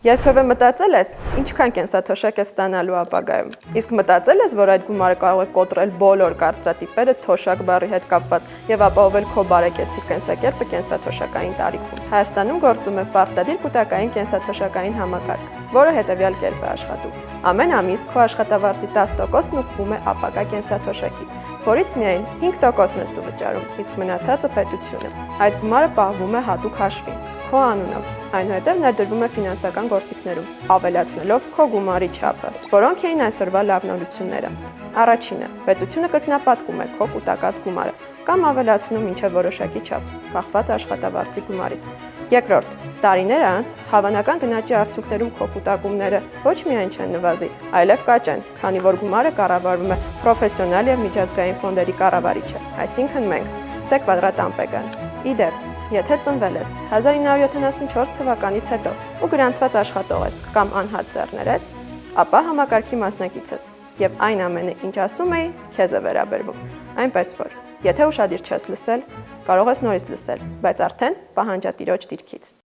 Երբևէ մտածել ես, ինչքան կենսաթոշակ ես ստանալու ապագայում։ Իսկ մտածել ես, որ այդ գումարը կարող է կոտրել բոլոր կարծրատիպերը թոշակ բառի հետ կապված եւ ապահովել քո բարեկեցիկ կենսակերպը կենսաթոշակային տարիքում։ Հայաստանում գործում է պարտադիր կൂട്ടակային կենսաթոշակային համակարգ, որը հետեւյալ կերպ է աշխատում։ Ամեն ամիս քո աշխատավարձի 10%-ն ուղղվում է ապագա կենսաթոշակի, որից միայն 5%-ն ես դու վճարում, իսկ մնացածը պետությունը։ Այդ գումարը պահվում է հատուկ հաշվին, քո անունով, այնուհետև ներդրվում է ֆինանսական գործիքներում, ավելացնելով քո գումարի չափը։ Որոնք էին այսօրվա լավ նորությունները։ Առաջինը, պետությունը կրկնապատկում է քո կൂട്ടակած գումարը կամ ավելացնում մինչև որոշակի չափ, կախված աշխատավարձի գումարից։ Երկրորդ, տարիներ անց հավանական գնաճի արդյունքներում քո կൂട്ടակումները ոչ միայն չեն նվազի, այլև կաճեն, քանի որ գումարը կառավարվում է պրոֆեսիոնալ եւ միջազգային ֆոնդերի կառավարիչը, այսինքն մենք, C²-ան։ Իդեպ, եթե ծնվել ես 1974 թվականից հետո ու գրանցված աշխատող ես կամ անհատ ձեռներեց, ապա համակարգի մասնակից ես եւ այն ամենը, ինչ ասում էի, քեզ է վերաբերվում։ Այնպես որ, եթե ուշադիր չես լսել, կարող ես նորից լսել, բայց արդեն պահանջատիրոջ դիրքից։